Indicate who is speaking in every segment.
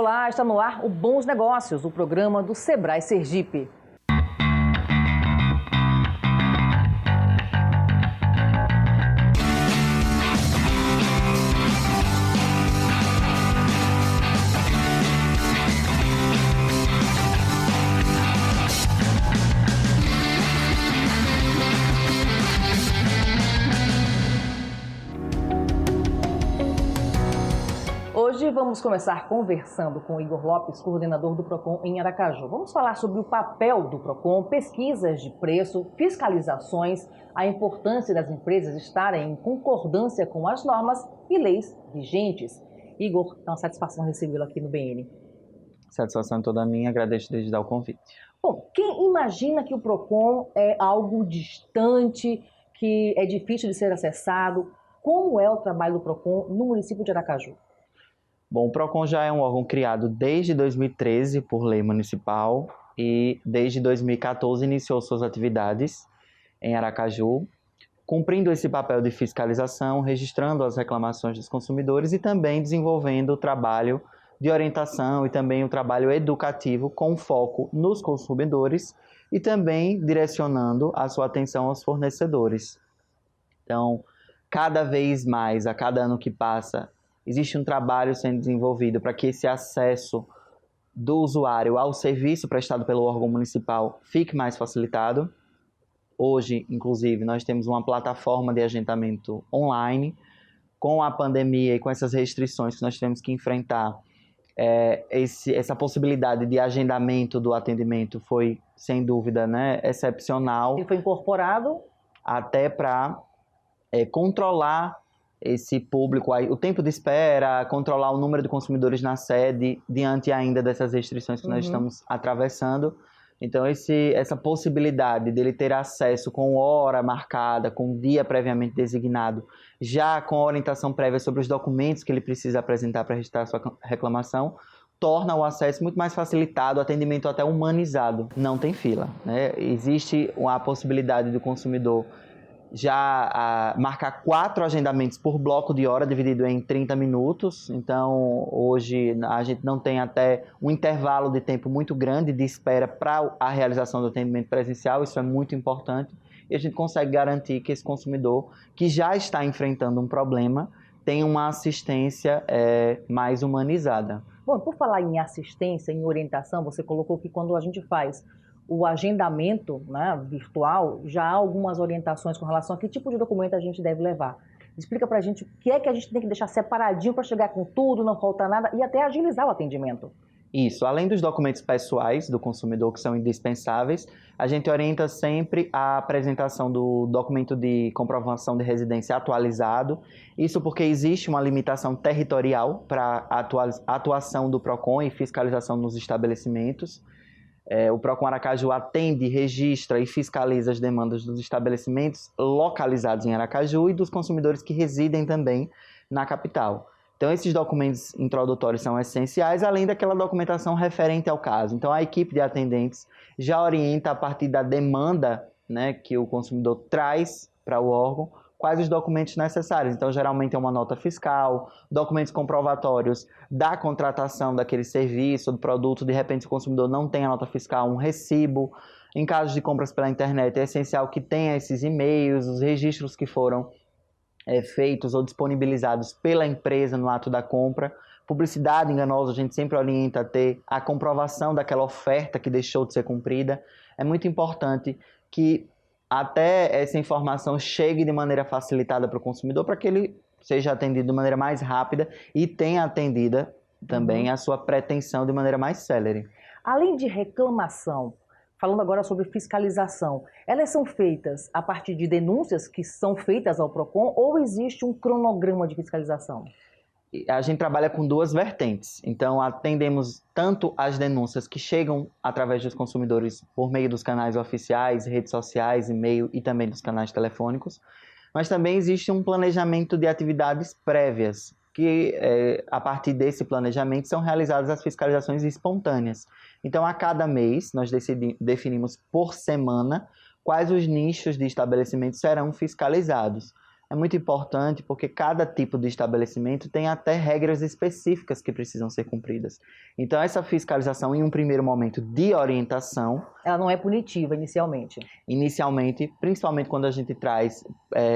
Speaker 1: Olá, está no ar o Bons Negócios, o programa do Sebrae Sergipe. Hoje vamos começar conversando com Igor Lopes, coordenador do PROCON em Aracaju. Vamos falar sobre o papel do PROCON, pesquisas de preço, fiscalizações, a importância das empresas estarem em concordância com as normas e leis vigentes. Igor, é uma satisfação recebê-lo aqui no BN.
Speaker 2: Satisfação toda minha, agradeço desde já o convite.
Speaker 1: Bom, quem imagina que o PROCON é algo distante, que é difícil de ser acessado, como é o trabalho do PROCON no município de Aracaju?
Speaker 2: Bom, o PROCON já é um órgão criado desde 2013 por lei municipal e desde 2014 iniciou suas atividades em Aracaju, cumprindo esse papel de fiscalização, registrando as reclamações dos consumidores e também desenvolvendo o trabalho de orientação e também o trabalho educativo com foco nos consumidores e também direcionando a sua atenção aos fornecedores. Então, cada vez mais, a cada ano que passa, existe um trabalho sendo desenvolvido para que esse acesso do usuário ao serviço prestado pelo órgão municipal fique mais facilitado. Hoje, inclusive, nós temos uma plataforma de agendamento online. Com a pandemia e com essas restrições que nós temos que enfrentar, essa possibilidade de agendamento do atendimento foi, sem dúvida, excepcional.
Speaker 1: Ele foi incorporado
Speaker 2: até para controlar esse público, o tempo de espera, controlar o número de consumidores na sede, diante ainda dessas restrições que nós estamos atravessando. Então, essa possibilidade dele ter acesso com hora marcada, com dia previamente designado, já com orientação prévia sobre os documentos que ele precisa apresentar para registrar a sua reclamação, torna o acesso muito mais facilitado, o atendimento até humanizado. Não tem fila, né? Existe a possibilidade do consumidor já marcar 4 agendamentos por bloco de hora, dividido em 30 minutos. Então, hoje, a gente não tem até um intervalo de tempo muito grande de espera para a realização do atendimento presencial. Isso é muito importante. E a gente consegue garantir que esse consumidor, que já está enfrentando um problema, tem uma assistência mais humanizada.
Speaker 1: Bom, por falar em assistência, em orientação, você colocou que quando a gente faz o agendamento, virtual, já há algumas orientações com relação a que tipo de documento a gente deve levar. Explica pra gente o que é que a gente tem que deixar separadinho para chegar com tudo, não faltar nada e até agilizar o atendimento.
Speaker 2: Isso, além dos documentos pessoais do consumidor que são indispensáveis, a gente orienta sempre a apresentação do documento de comprovação de residência atualizado. Isso porque existe uma limitação territorial para a atuação do PROCON e fiscalização nos estabelecimentos. O PROCON Aracaju atende, registra e fiscaliza as demandas dos estabelecimentos localizados em Aracaju e dos consumidores que residem também na capital. Então, esses documentos introdutórios são essenciais, além daquela documentação referente ao caso. Então, a equipe de atendentes já orienta a partir da demanda, que o consumidor traz para o órgão, quais os documentos necessários. Então, geralmente é uma nota fiscal, documentos comprovatórios da contratação daquele serviço, do produto. De repente, se o consumidor não tem a nota fiscal, um recibo. Em casos de compras pela internet, é essencial que tenha esses e-mails, os registros que foram feitos ou disponibilizados pela empresa no ato da compra. Publicidade enganosa, a gente sempre orienta a ter a comprovação daquela oferta que deixou de ser cumprida. É muito importante que até essa informação chegue de maneira facilitada para o consumidor, para que ele seja atendido de maneira mais rápida e tenha atendida também a sua pretensão de maneira mais célere.
Speaker 1: Além de reclamação, falando agora sobre fiscalização, elas são feitas a partir de denúncias que são feitas ao PROCON ou existe um cronograma de fiscalização?
Speaker 2: A gente trabalha com 2 vertentes. Então, atendemos tanto as denúncias que chegam através dos consumidores por meio dos canais oficiais, redes sociais, e-mail e também dos canais telefônicos, mas também existe um planejamento de atividades prévias, que a partir desse planejamento são realizadas as fiscalizações espontâneas. Então, a cada mês, nós definimos por semana quais os nichos de estabelecimentos serão fiscalizados. é muito importante porque cada tipo de estabelecimento tem até regras específicas que precisam ser cumpridas. Então, essa fiscalização, em um primeiro momento de orientação...
Speaker 1: Ela não é punitiva inicialmente?
Speaker 2: Inicialmente, principalmente quando a gente traz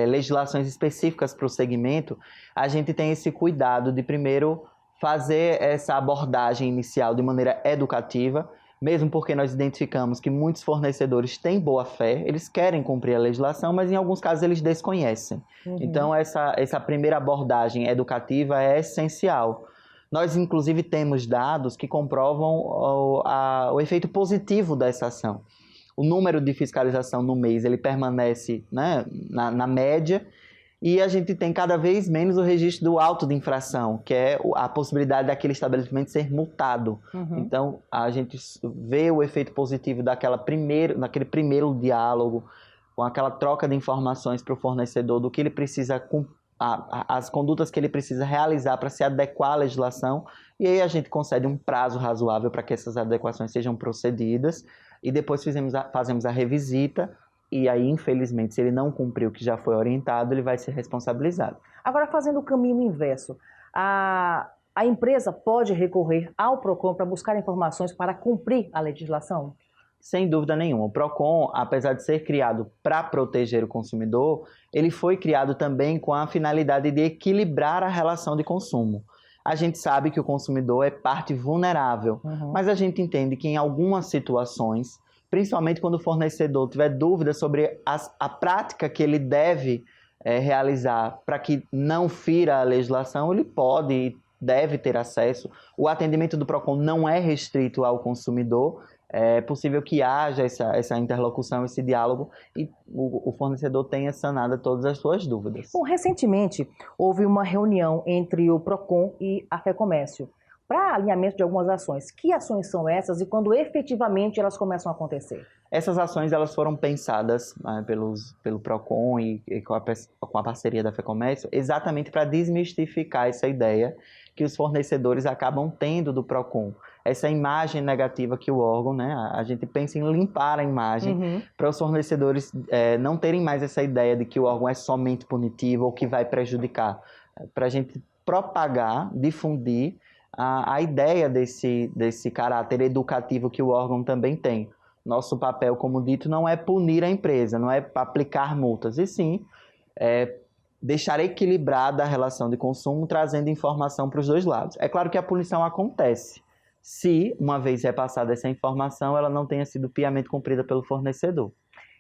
Speaker 2: legislações específicas para o segmento, a gente tem esse cuidado de primeiro fazer essa abordagem inicial de maneira educativa, mesmo porque nós identificamos que muitos fornecedores têm boa fé, eles querem cumprir a legislação, mas em alguns casos eles desconhecem. Então, essa primeira abordagem educativa é essencial. Nós, inclusive, temos dados que comprovam o efeito positivo dessa ação. O número de fiscalização no mês ele permanece, né, na média, e a gente tem cada vez menos o registro do auto de infração, que é a possibilidade daquele estabelecimento ser multado. Então, a gente vê o efeito positivo daquele primeiro diálogo, com aquela troca de informações para o fornecedor do que ele precisa, as condutas que ele precisa realizar para se adequar à legislação, e aí a gente concede um prazo razoável para que essas adequações sejam procedidas, e depois fazemos a revisita. E aí, infelizmente, se ele não cumpriu o que já foi orientado, ele vai ser responsabilizado.
Speaker 1: Agora, fazendo o caminho inverso, a empresa pode recorrer ao PROCON para buscar informações para cumprir a legislação?
Speaker 2: Sem dúvida nenhuma. O PROCON, apesar de ser criado para proteger o consumidor, ele foi criado também com a finalidade de equilibrar a relação de consumo. A gente sabe que o consumidor é parte vulnerável, mas a gente entende que em algumas situações, principalmente quando o fornecedor tiver dúvidas sobre a prática que ele deve realizar para que não fira a legislação, ele pode e deve ter acesso. O atendimento do PROCON não é restrito ao consumidor, é possível que haja essa interlocução, esse diálogo, e o fornecedor tenha sanado todas as suas dúvidas.
Speaker 1: Bom, recentemente houve uma reunião entre o PROCON e a FEComércio para alinhamento de algumas ações. Que ações são essas e quando efetivamente elas começam a acontecer?
Speaker 2: Essas ações elas foram pensadas pelo PROCON e com a parceria da FEComércio exatamente para desmistificar essa ideia que os fornecedores acabam tendo do PROCON. Essa imagem negativa que o órgão, né, a gente pensa em limpar a imagem para os fornecedores não terem mais essa ideia de que o órgão é somente punitivo ou que vai prejudicar. Para a gente propagar, difundir a ideia desse caráter educativo que o órgão também tem. Nosso papel, como dito, não é punir a empresa, não é aplicar multas, e sim deixar equilibrada a relação de consumo, trazendo informação para os dois lados. É claro que a punição acontece se, uma vez repassada essa informação, ela não tenha sido piamente cumprida pelo fornecedor.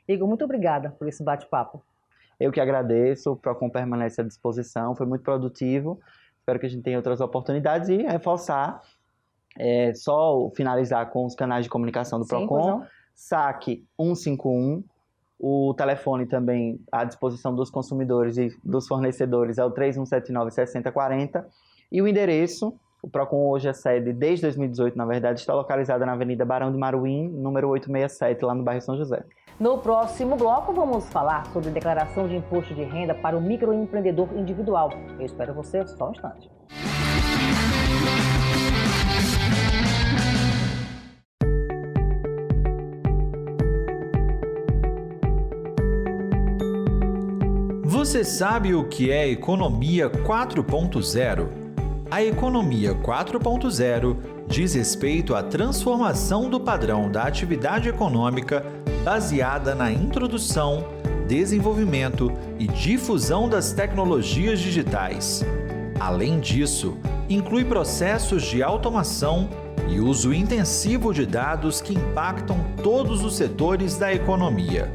Speaker 1: Igor, muito obrigada por esse bate-papo.
Speaker 2: Eu que agradeço, o PROCON permanece à disposição, foi muito produtivo. Espero que a gente tenha outras oportunidades e reforçar, só finalizar com os canais de comunicação do PROCON, SAC 151, o telefone também à disposição dos consumidores e dos fornecedores é o 3179-6040, e o endereço, o PROCON hoje é sede desde 2018, na verdade, está localizada na Avenida Barão de Maruim, número 867, lá no bairro São José.
Speaker 1: No próximo bloco, vamos falar sobre declaração de imposto de renda para o microempreendedor individual. Eu espero você só um instante.
Speaker 3: Você sabe o que é Economia 4.0? A Economia 4.0 diz respeito à transformação do padrão da atividade econômica baseada na introdução, desenvolvimento e difusão das tecnologias digitais. Além disso, inclui processos de automação e uso intensivo de dados que impactam todos os setores da economia.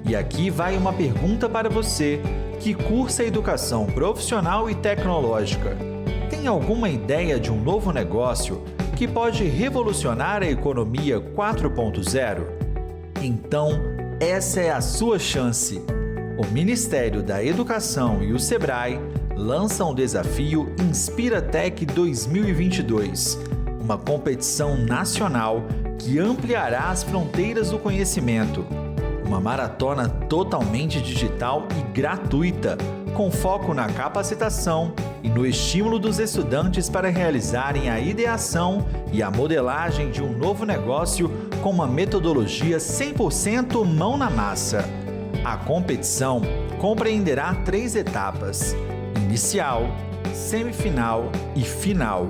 Speaker 3: E aqui vai uma pergunta para você que cursa educação profissional e tecnológica. Tem alguma ideia de um novo negócio que pode revolucionar a economia 4.0? Então, essa é a sua chance. O Ministério da Educação e o Sebrae lançam o desafio InspiraTech 2022, uma competição nacional que ampliará as fronteiras do conhecimento. Uma maratona totalmente digital e gratuita, com foco na capacitação e no estímulo dos estudantes para realizarem a ideação e a modelagem de um novo negócio com uma metodologia 100% mão na massa. A competição compreenderá 3 etapas: inicial, semifinal e final.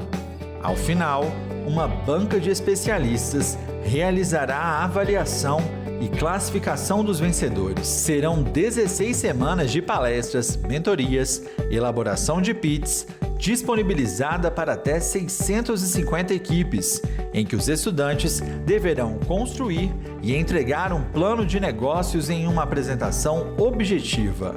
Speaker 3: Ao final, uma banca de especialistas realizará a avaliação e classificação dos vencedores. Serão 16 semanas de palestras, mentorias, elaboração de PITs, disponibilizada para até 650 equipes, em que os estudantes deverão construir e entregar um plano de negócios em uma apresentação objetiva.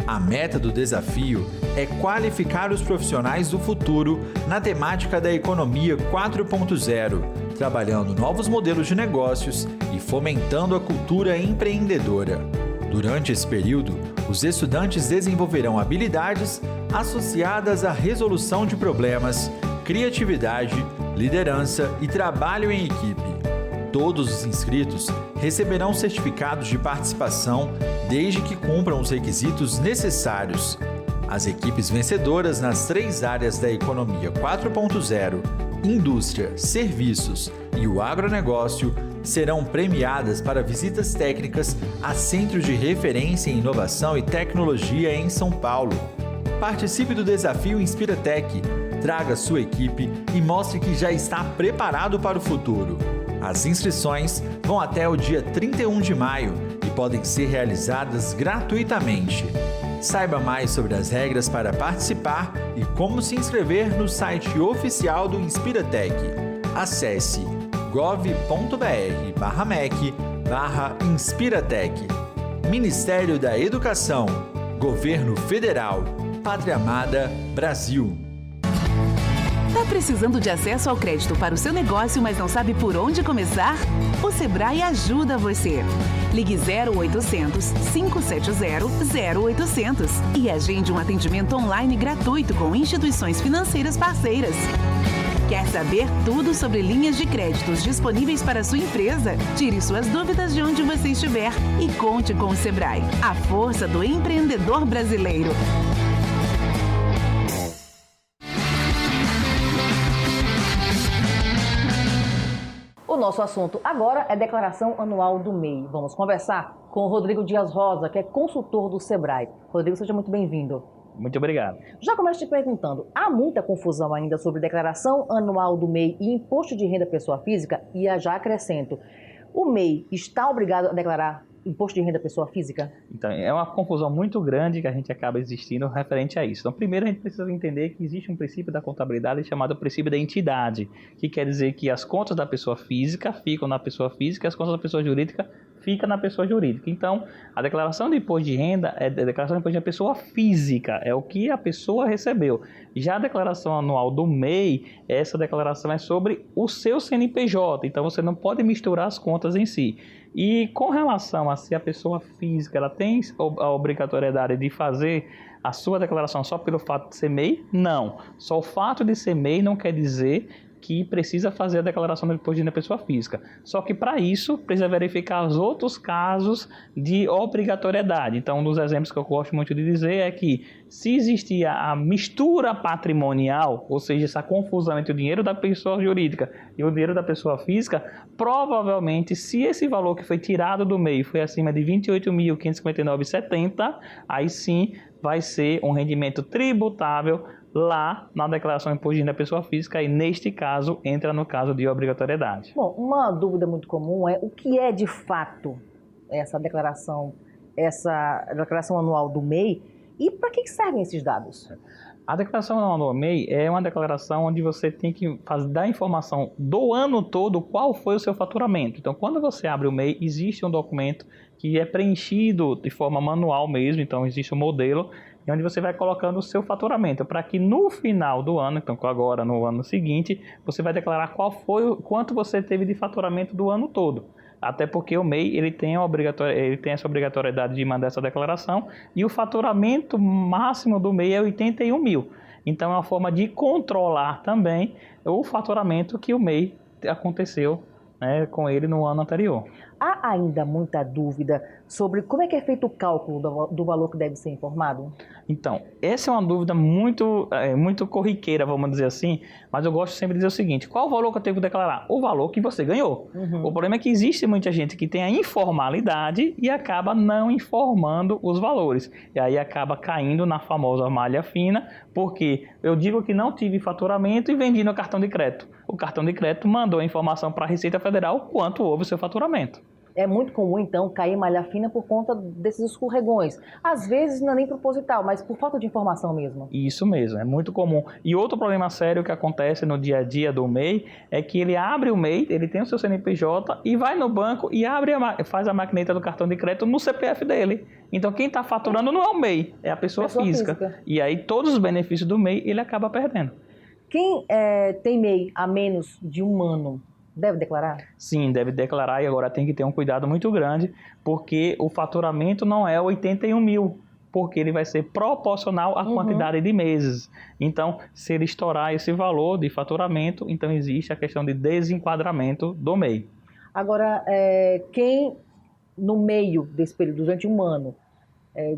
Speaker 3: A meta do desafio é qualificar os profissionais do futuro na temática da economia 4.0, trabalhando novos modelos de negócios e fomentando a cultura empreendedora. Durante esse período, os estudantes desenvolverão habilidades associadas à resolução de problemas, criatividade, liderança e trabalho em equipe. Todos os inscritos receberão certificados de participação desde que cumpram os requisitos necessários. As equipes vencedoras nas 3 áreas da economia 4.0, indústria, serviços e o agronegócio, serão premiadas para visitas técnicas a centros de referência em inovação e tecnologia em São Paulo. Participe do desafio InspiraTech, traga sua equipe e mostre que já está preparado para o futuro. As inscrições vão até o dia 31 de maio e podem ser realizadas gratuitamente. Saiba mais sobre as regras para participar e como se inscrever no site oficial do InspiraTech. Acesse gov.br/mec/InspiraTech. Ministério da Educação, Governo Federal, Pátria Amada, Brasil.
Speaker 4: Tá precisando de acesso ao crédito para o seu negócio, mas não sabe por onde começar? O Sebrae ajuda você. Ligue 0800 570 0800 e agende um atendimento online gratuito com instituições financeiras parceiras. Quer saber tudo sobre linhas de créditos disponíveis para a sua empresa? Tire suas dúvidas de onde você estiver e conte com o Sebrae, a força do empreendedor brasileiro.
Speaker 1: O nosso assunto agora é declaração anual do MEI. Vamos conversar com o Rodrigo Dias Rosa, que é consultor do Sebrae. Rodrigo, seja muito bem-vindo.
Speaker 5: Muito obrigado.
Speaker 1: Já começo te perguntando, há muita confusão ainda sobre declaração anual do MEI e imposto de renda pessoa física? E já acrescento, o MEI está obrigado a declarar imposto de renda pessoa física?
Speaker 5: Então, é uma confusão muito grande que a gente acaba existindo referente a isso. Então, primeiro a gente precisa entender que existe um princípio da contabilidade chamado princípio da entidade, que quer dizer que as contas da pessoa física ficam na pessoa física e as contas da pessoa jurídica ficam na pessoa jurídica. Então, a declaração de imposto de renda é a declaração de imposto da pessoa física, é o que a pessoa recebeu. Já a declaração anual do MEI, essa declaração é sobre o seu CNPJ, então você não pode misturar as contas em si. E com relação a se a pessoa física ela tem a obrigatoriedade de fazer a sua declaração só pelo fato de ser MEI? Não. Só o fato de ser MEI não quer dizer que precisa fazer a declaração do imposto de renda pessoa física. Só que para isso precisa verificar os outros casos de obrigatoriedade. Então, um dos exemplos que eu gosto muito de dizer é que se existia a mistura patrimonial, ou seja, essa confusão entre o dinheiro da pessoa jurídica e o dinheiro da pessoa física, provavelmente, se esse valor que foi tirado do MEI foi acima de R$ 28.559,70, aí sim vai ser um rendimento tributável lá na declaração de imposto de renda pessoa física e neste caso entra no caso de obrigatoriedade.
Speaker 1: Bom, uma dúvida muito comum é o que é de fato essa declaração anual do MEI e para que servem esses dados?
Speaker 5: A declaração anual do MEI é uma declaração onde você tem que dar a informação do ano todo qual foi o seu faturamento. Então, quando você abre o MEI, existe um documento que é preenchido de forma manual mesmo, então existe um modelo onde você vai colocando o seu faturamento, para que no final do ano, então agora no ano seguinte, você vai declarar quanto você teve de faturamento do ano todo. Até porque o MEI ele tem essa obrigatoriedade de mandar essa declaração e o faturamento máximo do MEI é 81 mil. Então é uma forma de controlar também o faturamento que o MEI aconteceu, né, com ele no ano anterior.
Speaker 1: há ainda muita dúvida sobre como é que é feito o cálculo do valor que deve ser informado?
Speaker 5: Então, essa é uma dúvida muito corriqueira, vamos dizer assim, mas eu gosto sempre de dizer o seguinte: qual o valor que eu tenho que declarar? O valor que você ganhou. O problema é que existe muita gente que tem a informalidade e acaba não informando os valores. E aí acaba caindo na famosa malha fina, porque eu digo que não tive faturamento e vendi no cartão de crédito. O cartão de crédito mandou a informação para a Receita Federal quanto houve o seu faturamento.
Speaker 1: É muito comum, então, cair em malha fina por conta desses escorregões. Às vezes não é nem proposital, mas por falta de informação mesmo.
Speaker 5: Isso mesmo, é muito comum. E outro problema sério que acontece no dia a dia do MEI é que ele abre o MEI, ele tem o seu CNPJ e vai no banco e faz a maquineta do cartão de crédito no CPF dele. Então quem está faturando não é o MEI, é a pessoa física. E aí todos os benefícios do MEI ele acaba perdendo.
Speaker 1: Quem tem MEI há menos de um ano, deve declarar?
Speaker 5: Sim, deve declarar, e agora tem que ter um cuidado muito grande, porque o faturamento não é 81 mil, porque ele vai ser proporcional à quantidade de meses. Então, se ele estourar esse valor de faturamento, então existe a questão de desenquadramento do MEI.
Speaker 1: Agora, quem no meio desse período, durante um ano,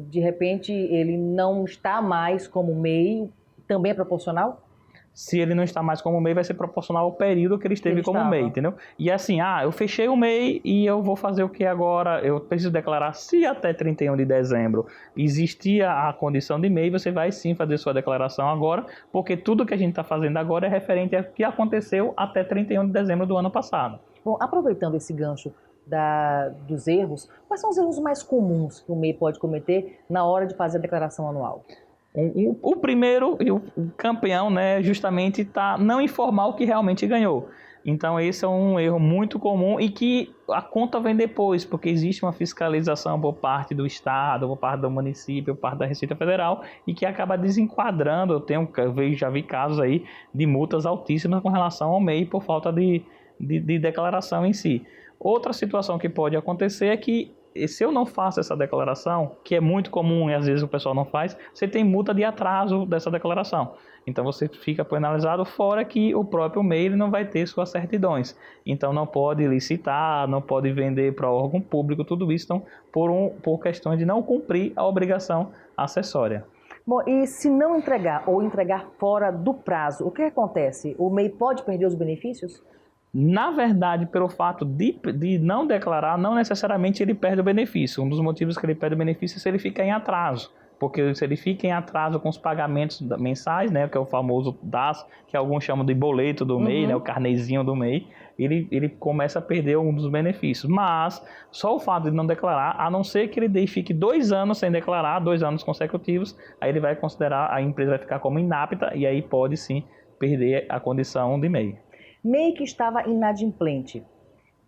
Speaker 1: de repente ele não está mais como MEI, também é proporcional?
Speaker 5: Se ele não está mais como MEI, vai ser proporcional ao período que ele esteve como MEI, entendeu? E assim, eu fechei o MEI e eu vou fazer o que agora? Eu preciso declarar, se até 31 de dezembro existia a condição de MEI, você vai sim fazer sua declaração agora, porque tudo que a gente está fazendo agora é referente ao que aconteceu até 31 de dezembro do ano passado.
Speaker 1: Bom, aproveitando esse gancho dos erros, quais são os erros mais comuns que o MEI pode cometer na hora de fazer a declaração anual?
Speaker 5: O primeiro e o campeão, né, justamente não informar o que realmente ganhou. Então esse é um erro muito comum e que a conta vem depois, porque existe uma fiscalização por parte do Estado, por parte do município, por parte da Receita Federal, e que acaba desenquadrando. Já vi casos aí de multas altíssimas com relação ao MEI por falta de declaração em si. Outra situação que pode acontecer é que, se eu não faço essa declaração, que é muito comum e às vezes o pessoal não faz, você tem multa de atraso dessa declaração. Então você fica penalizado, fora que o próprio MEI não vai ter suas certidões. Então não pode licitar, não pode vender para órgão público, tudo isso então, por questões de não cumprir a obrigação acessória.
Speaker 1: Bom, e se não entregar ou entregar fora do prazo, o que acontece? O MEI pode perder os benefícios?
Speaker 5: Na verdade, pelo fato de não declarar, não necessariamente ele perde o benefício. Um dos motivos que ele perde o benefício é se ele fica em atraso. Porque se ele fica em atraso com os pagamentos mensais, né, que é o famoso DAS, que alguns chamam de boleto do MEI, né, o carnezinho do MEI, ele começa a perder um dos benefícios. Mas só o fato de não declarar, a não ser que ele fique 2 anos sem declarar, 2 anos consecutivos, aí ele vai considerar, a empresa vai ficar como inapta e aí pode sim perder a condição de MEI.
Speaker 1: MEI que estava inadimplente,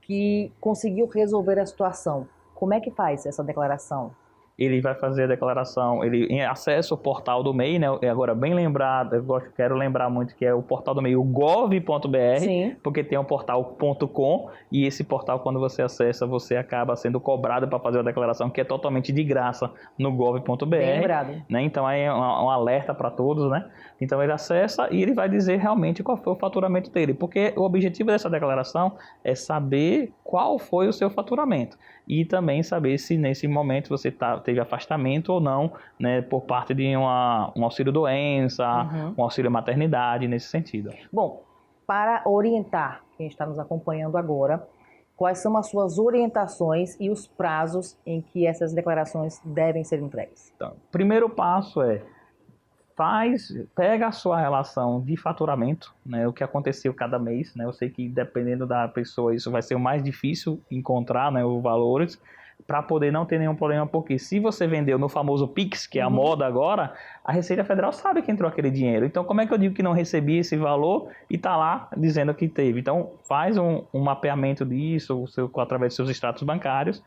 Speaker 1: que conseguiu resolver a situação, como é que faz essa declaração?
Speaker 5: Ele vai fazer a declaração, ele acessa o portal do MEI, né? Agora, bem lembrado, quero lembrar muito que é o portal do MEI, o gov.br, porque tem o portal.com, e esse portal, quando você acessa, você acaba sendo cobrado para fazer a declaração, que é totalmente de graça no gov.br. Bem lembrado. Né? Então, aí é um alerta para todos, né? Então, ele acessa e ele vai dizer realmente qual foi o faturamento dele, porque o objetivo dessa declaração é saber qual foi o seu faturamento e também saber se nesse momento você teve afastamento ou não, né, por parte de um auxílio-doença, um auxílio-maternidade, nesse sentido.
Speaker 1: Bom, para orientar quem está nos acompanhando agora, quais são as suas orientações e os prazos em que essas declarações devem ser entregues?
Speaker 5: Então, o primeiro passo é pega a sua relação de faturamento, né, o que aconteceu cada mês, né, eu sei que dependendo da pessoa isso vai ser o mais difícil encontrar, né, os valores, para poder não ter nenhum problema, porque se você vendeu no famoso Pix, que é a moda agora, a Receita Federal sabe que entrou aquele dinheiro. Então, como é que eu digo que não recebi esse valor e está lá dizendo que teve? Então, faz um mapeamento disso, através dos seus extratos bancários,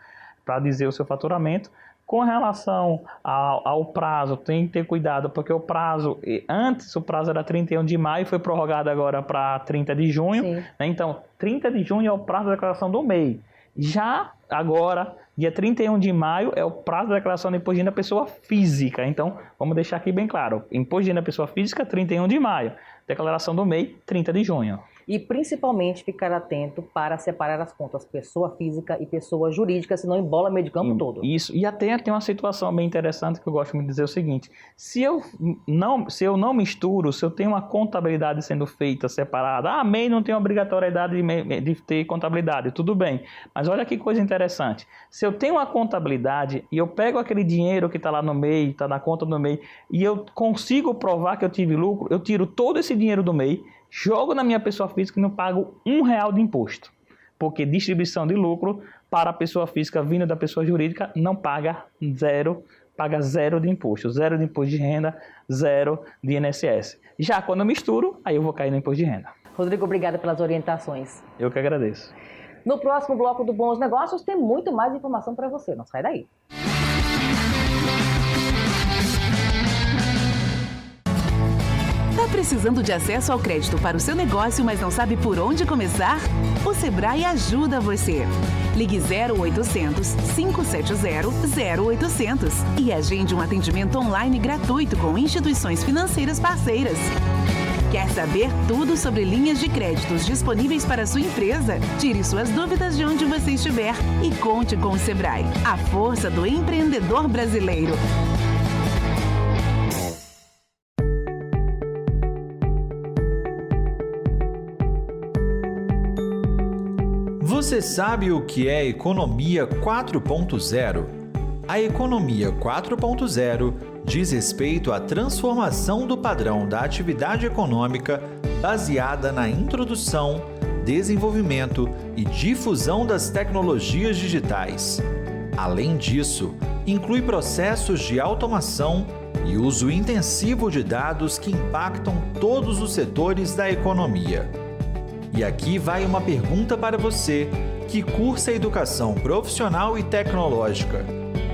Speaker 5: para dizer o seu faturamento. Com relação ao prazo, tem que ter cuidado, porque o prazo, antes o prazo era 31 de maio, foi prorrogado agora para 30 de junho. Né? Então, 30 de junho é o prazo da declaração do MEI. Já agora, dia 31 de maio, é o prazo da declaração do imposto de renda da pessoa física. Então, vamos deixar aqui bem claro. Imposto de renda da pessoa física, 31 de maio. Declaração do MEI, 30 de junho.
Speaker 1: e principalmente ficar atento para separar as contas pessoa física e pessoa jurídica, senão embola meio de campo todo.
Speaker 5: Isso, e até tem uma situação bem interessante que eu gosto muito de dizer o seguinte: se eu não misturo, se eu tenho uma contabilidade sendo feita separada, MEI não tem obrigatoriedade de ter contabilidade, tudo bem, mas olha que coisa interessante, se eu tenho uma contabilidade e eu pego aquele dinheiro que está lá no MEI, está na conta do MEI, e eu consigo provar que eu tive lucro, eu tiro todo esse dinheiro do MEI, jogo na minha pessoa física e não pago R$1 de imposto. Porque distribuição de lucro para a pessoa física vindo da pessoa jurídica não paga zero de imposto. Zero de imposto de renda, zero de INSS. Já quando eu misturo, aí eu vou cair no imposto de renda.
Speaker 1: Rodrigo, obrigada pelas orientações.
Speaker 5: Eu que agradeço.
Speaker 1: No próximo bloco do Bons Negócios tem muito mais informação para você. Não sai daí.
Speaker 4: Precisando de acesso ao crédito para o seu negócio, mas não sabe por onde começar? O Sebrae ajuda você. Ligue 0800 570 0800 e agende um atendimento online gratuito com instituições financeiras parceiras. Quer saber tudo sobre linhas de créditos disponíveis para a sua empresa? Tire suas dúvidas de onde você estiver e conte com o Sebrae, a força do empreendedor brasileiro.
Speaker 3: Você sabe o que é Economia 4.0? A Economia 4.0 diz respeito à transformação do padrão da atividade econômica baseada na introdução, desenvolvimento e difusão das tecnologias digitais. Além disso, inclui processos de automação e uso intensivo de dados que impactam todos os setores da economia. E aqui vai uma pergunta para você que cursa educação profissional e tecnológica.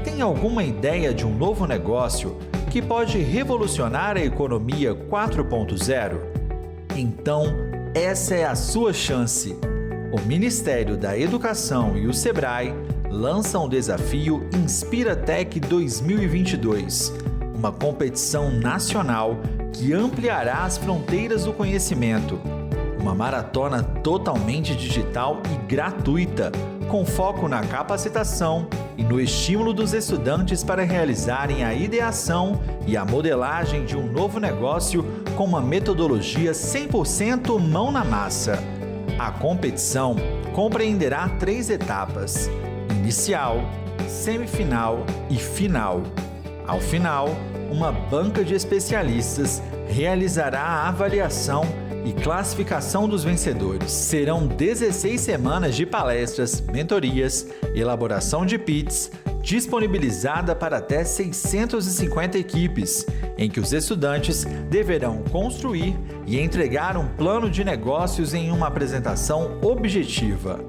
Speaker 3: Tem alguma ideia de um novo negócio que pode revolucionar a economia 4.0? Então, essa é a sua chance. O Ministério da Educação e o Sebrae lançam o desafio InspiraTech 2022, uma competição nacional que ampliará as fronteiras do conhecimento. Uma maratona totalmente digital e gratuita, com foco na capacitação e no estímulo dos estudantes para realizarem a ideação e a modelagem de um novo negócio com uma metodologia 100% mão na massa. A competição compreenderá 3 etapas: inicial, semifinal e final. Ao final, uma banca de especialistas realizará a avaliação e classificação dos vencedores. Serão 16 semanas de palestras, mentorias, elaboração de PITs, disponibilizada para até 650 equipes, em que os estudantes deverão construir e entregar um plano de negócios em uma apresentação objetiva.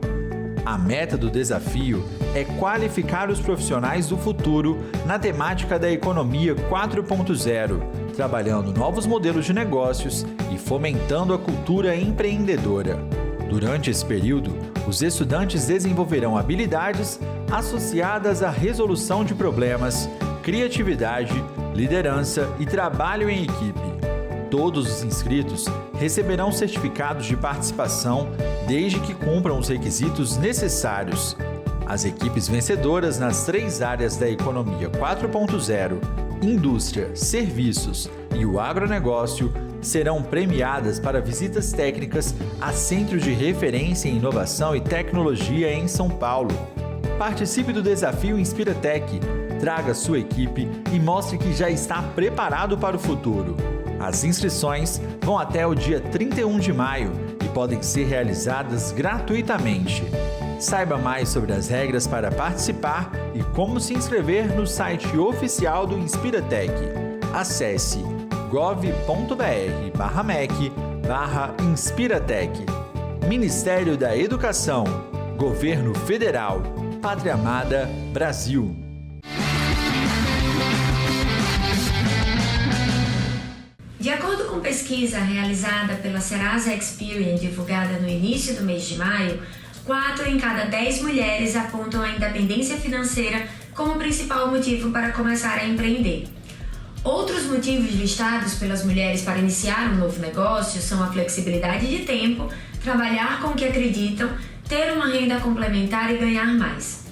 Speaker 3: A meta do desafio é qualificar os profissionais do futuro na temática da economia 4.0, trabalhando novos modelos de negócios e fomentando a cultura empreendedora. Durante esse período, os estudantes desenvolverão habilidades associadas à resolução de problemas, criatividade, liderança e trabalho em equipe. Todos os inscritos receberão certificados de participação desde que cumpram os requisitos necessários. As equipes vencedoras nas 3 áreas da economia 4.0, indústria, serviços e o agronegócio, serão premiadas para visitas técnicas a centros de referência em inovação e tecnologia em São Paulo. Participe do desafio InspiraTech, traga sua equipe e mostre que já está preparado para o futuro. As inscrições vão até o dia 31 de maio e podem ser realizadas gratuitamente. Saiba mais sobre as regras para participar e como se inscrever no site oficial do InspiraTech. Acesse gov.br/mec/InspiraTech. Ministério da Educação, Governo Federal, Pátria Amada, Brasil.
Speaker 6: De acordo com pesquisa realizada pela Serasa Experian, divulgada no início do mês de maio, 4 em cada 10 mulheres apontam a independência financeira como principal motivo para começar a empreender. Outros motivos listados pelas mulheres para iniciar um novo negócio são a flexibilidade de tempo, trabalhar com o que acreditam, ter uma renda complementar e ganhar mais.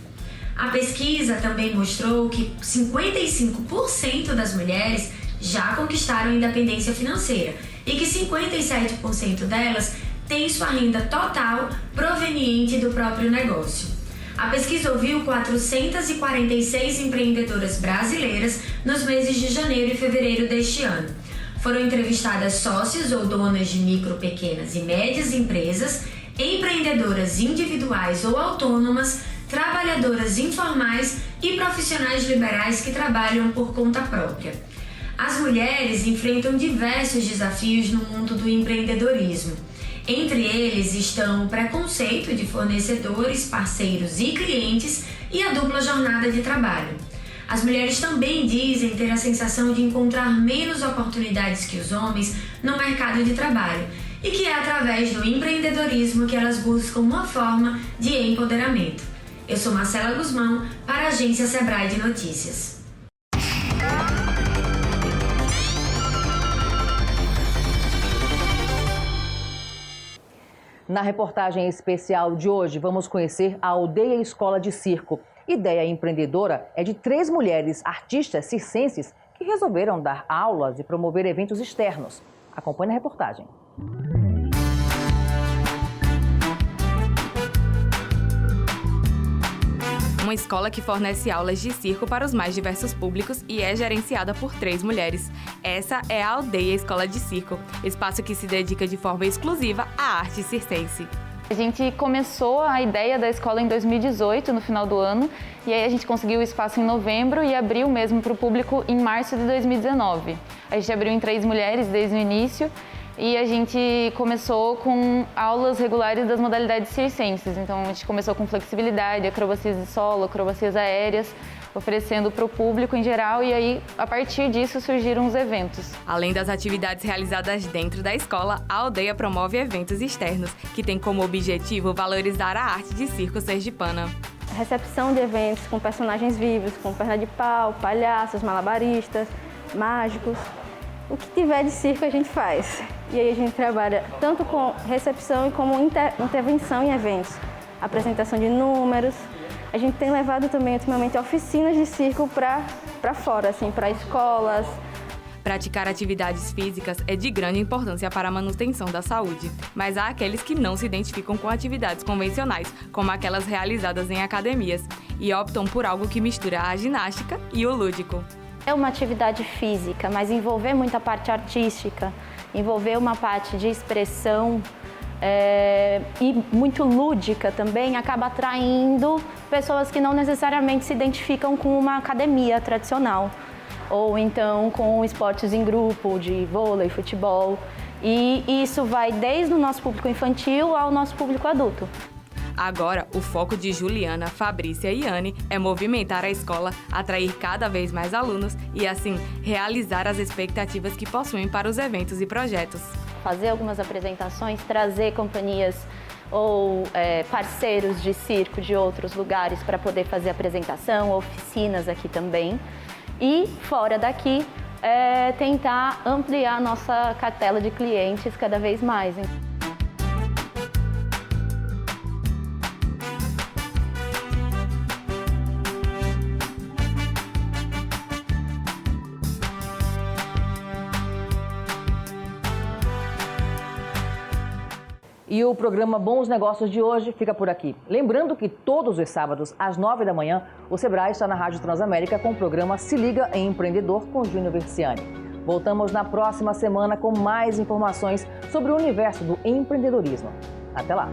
Speaker 6: A pesquisa também mostrou que 55% das mulheres já conquistaram a independência financeira e que 57% delas têm sua renda total proveniente do próprio negócio. A pesquisa ouviu 446 empreendedoras brasileiras nos meses de janeiro e fevereiro deste ano. Foram entrevistadas sócios ou donas de micro, pequenas e médias empresas, empreendedoras individuais ou autônomas, trabalhadoras informais e profissionais liberais que trabalham por conta própria. As mulheres enfrentam diversos desafios no mundo do empreendedorismo. Entre eles estão o preconceito de fornecedores, parceiros e clientes e a dupla jornada de trabalho. As mulheres também dizem ter a sensação de encontrar menos oportunidades que os homens no mercado de trabalho e que é através do empreendedorismo que elas buscam uma forma de empoderamento. Eu sou Marcela Guzmão, para a Agência Sebrae de Notícias.
Speaker 1: Na reportagem especial de hoje, vamos conhecer a Aldeia Escola de Circo. Ideia empreendedora é de 3 mulheres artistas circenses que resolveram dar aulas e promover eventos externos. Acompanhe a reportagem.
Speaker 7: Uma escola que fornece aulas de circo para os mais diversos públicos e é gerenciada por 3 mulheres. Essa é a Aldeia Escola de Circo, espaço que se dedica de forma exclusiva à arte circense.
Speaker 8: A gente começou a ideia da escola em 2018, no final do ano, e aí a gente conseguiu o espaço em novembro e abriu mesmo para o público em março de 2019. A gente abriu em 3 mulheres desde o início e a gente começou com aulas regulares das modalidades circenses. Então a gente começou com flexibilidade, acrobacias de solo, acrobacias aéreas, oferecendo para o público em geral, e aí, a partir disso, surgiram os eventos.
Speaker 7: Além das atividades realizadas dentro da escola, a aldeia promove eventos externos, que tem como objetivo valorizar a arte de circo sergipana.
Speaker 9: Recepção de eventos com personagens vivos, com perna de pau, palhaços, malabaristas, mágicos. O que tiver de circo a gente faz. E aí a gente trabalha tanto com recepção e como intervenção em eventos. Apresentação de números. A gente tem levado também ultimamente oficinas de circo para fora, assim, para escolas.
Speaker 7: Praticar atividades físicas é de grande importância para a manutenção da saúde, mas há aqueles que não se identificam com atividades convencionais, como aquelas realizadas em academias, e optam por algo que mistura a ginástica e o lúdico.
Speaker 9: É uma atividade física, mas envolver muita parte artística, envolver uma parte de expressão e muito lúdica também, acaba atraindo pessoas que não necessariamente se identificam com uma academia tradicional, ou então com esportes em grupo, de vôlei, futebol. E isso vai desde o nosso público infantil ao nosso público adulto.
Speaker 7: Agora, o foco de Juliana, Fabrícia e Anne é movimentar a escola, atrair cada vez mais alunos e, assim, realizar as expectativas que possuem para os eventos e projetos.
Speaker 9: Fazer algumas apresentações, trazer companhias ou parceiros de circo de outros lugares para poder fazer apresentação, oficinas aqui também. E, fora daqui, tentar ampliar a nossa cartela de clientes cada vez mais.
Speaker 1: E o programa Bons Negócios de hoje fica por aqui. Lembrando que todos os sábados, às 9 da manhã, o Sebrae está na Rádio Transamérica com o programa Se Liga em Empreendedor com Júnior Versiani. Voltamos na próxima semana com mais informações sobre o universo do empreendedorismo. Até lá!